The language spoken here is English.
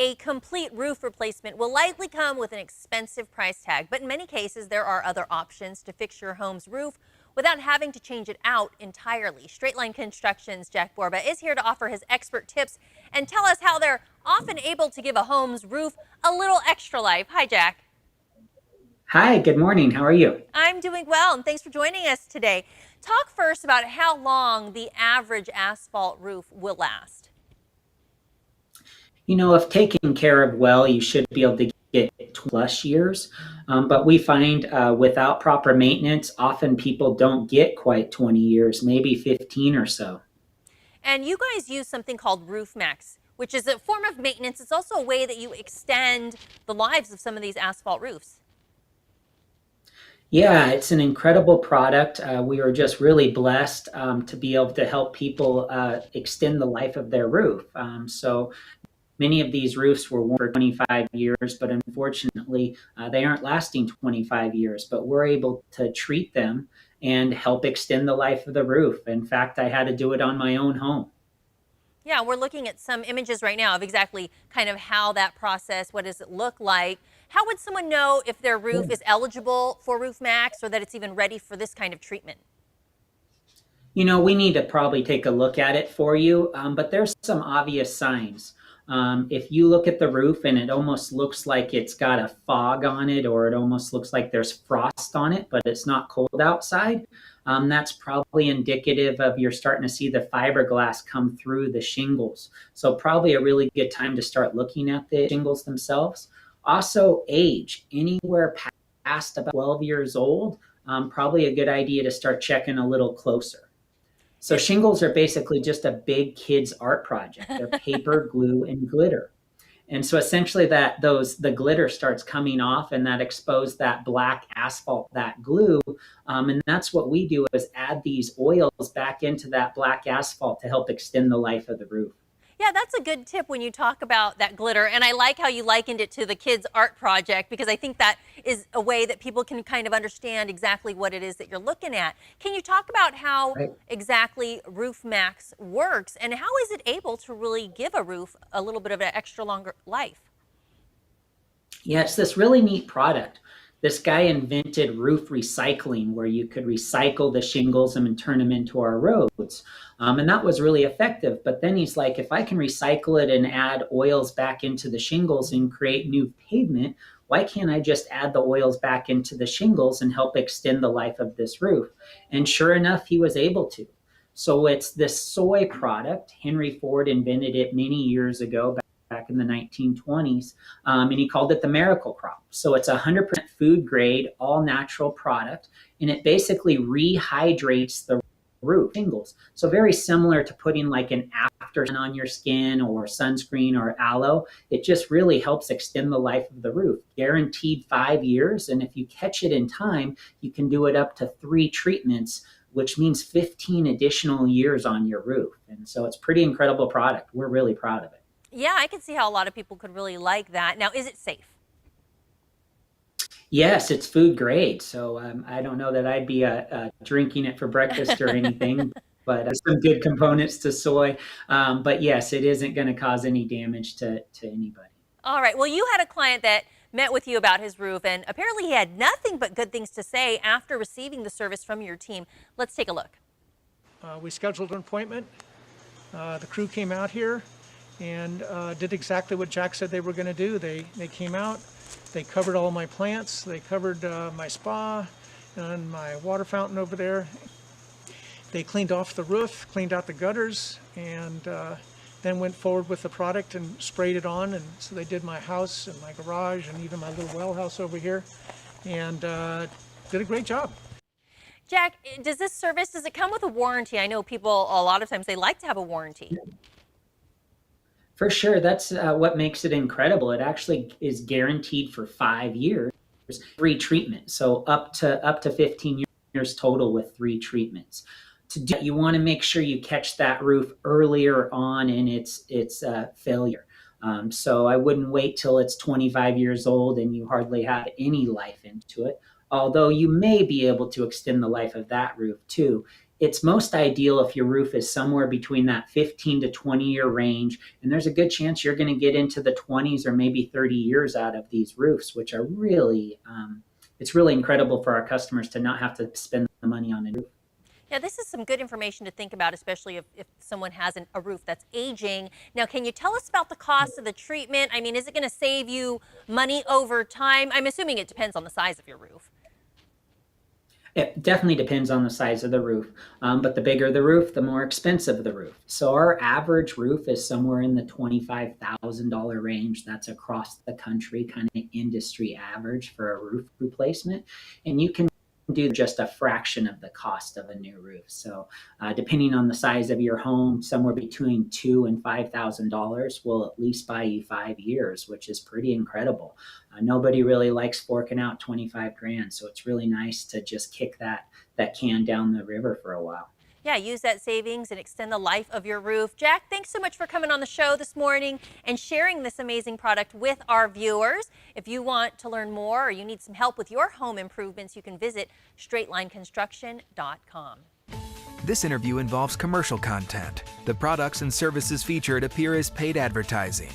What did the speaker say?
A complete roof replacement will likely come with an expensive price tag, but in many cases, there are other options to fix your home's roof without having to change it out entirely. Straight Line Construction's Jack Borba is here to offer his expert tips and tell us how they're often able to give a home's roof a little extra life. Hi, Jack. Hi, good morning. How are you? I'm doing well, and thanks for joining us today. Talk first about how long the average asphalt roof will last. If taken care of well, you should be able to get plus years. But we find without proper maintenance, often people don't get quite 20 years, maybe 15 or so. And you guys use something called Roof Max, which is a form of maintenance. It's also a way that you extend the lives of some of these asphalt roofs. Yeah, it's an incredible product. We are just really blessed to be able to help people extend the life of their roof. So many of these roofs were worn for 25 years, but unfortunately, they aren't lasting 25 years. But we're able to treat them and help extend the life of the roof. In fact, I had to do it on my own home. Yeah, we're looking at some images right now of exactly kind of how that process, what does it look like? How would someone know if their roof is eligible for Roof Max or that it's even ready for this kind of treatment? We need to probably take a look at it for you, but there's some obvious signs. If you look at the roof and it almost looks like it's got a fog on it, or it almost looks like there's frost on it, but it's not cold outside, that's probably indicative of you're starting to see the fiberglass come through the shingles. So probably a really good time to start looking at the shingles themselves. Also, age, anywhere past about 12 years old, probably a good idea to start checking a little closer. So shingles are basically just a big kid's art project. They're paper, glue, and glitter. And so essentially the glitter starts coming off and that exposed that black asphalt, that glue. And that's what we do is add these oils back into that black asphalt to help extend the life of the roof. Yeah, that's a good tip when you talk about that glitter. And I like how you likened it to the kids' art project because I think that is a way that people can kind of understand exactly what it is that you're looking at. Can you talk about how Right. exactly Roof Max works and how is it able to really give a roof a little bit of an extra longer life? Yeah, it's this really neat product. This guy invented roof recycling, where you could recycle the shingles and turn them into our roads. And that was really effective. But then he's like, if I can recycle it and add oils back into the shingles and create new pavement, why can't I just add the oils back into the shingles and help extend the life of this roof? And sure enough, he was able to. So it's this soy product. Henry Ford invented it many years ago, back in the 1920s, and he called it the miracle crop. So it's 100% food grade, all natural product, and it basically rehydrates the roof shingles. So very similar to putting like an after on your skin or sunscreen or aloe. It just really helps extend the life of the roof. Guaranteed 5 years, and if you catch it in time, you can do it up to 3 treatments, which means 15 additional years on your roof. And so it's pretty incredible product. We're really proud of it. Yeah, I can see how a lot of people could really like that. Now, is it safe? Yes, it's food grade. So I don't know that I'd be drinking it for breakfast or anything, but some good components to soy. But yes, it isn't going to cause any damage to anybody. All right. Well, you had a client that met with you about his roof, and apparently he had nothing but good things to say after receiving the service from your team. Let's take a look. We scheduled an appointment. The crew came out here and did exactly what Jack said they were going to do. They came out, they covered all my plants, they covered my spa and my water fountain over there. They cleaned off the roof, cleaned out the gutters, and then went forward with the product and sprayed it on. And so they did my house and my garage and even my little well house over here, and did a great job. Jack, does this service, does it come with a warranty? I know people, a lot of times, they like to have a warranty. For sure, that's what makes it incredible. It actually is guaranteed for 5 years, 3 treatments, so up to 15 years total with 3 treatments. To do that, you want to make sure you catch that roof earlier on in its failure. So I wouldn't wait till it's 25 years old and you hardly have any life into it. Although you may be able to extend the life of that roof too, it's most ideal if your roof is somewhere between that 15 to 20-year range, and there's a good chance you're going to get into the 20s or maybe 30 years out of these roofs, which are really, it's really incredible for our customers to not have to spend the money on a roof. Yeah, this is some good information to think about, especially if someone has a roof that's aging. Now, can you tell us about the cost of the treatment? I mean, is it going to save you money over time? I'm assuming it depends on the size of your roof. It definitely depends on the size of the roof, but the bigger the roof, the more expensive the roof. So our average roof is somewhere in the $25,000 range. That's across the country, kind of industry average for a roof replacement. And you can do just a fraction of the cost of a new roof. So depending on the size of your home, somewhere between $2,000 and $5,000 will at least buy you 5 years, which is pretty incredible. Nobody really likes forking out 25 grand. So it's really nice to just kick that can down the river for a while. Yeah, use that savings and extend the life of your roof. Jack, thanks so much for coming on the show this morning and sharing this amazing product with our viewers. If you want to learn more or you need some help with your home improvements, you can visit straightlineconstruction.com. This interview involves commercial content. The products and services featured appear as paid advertising.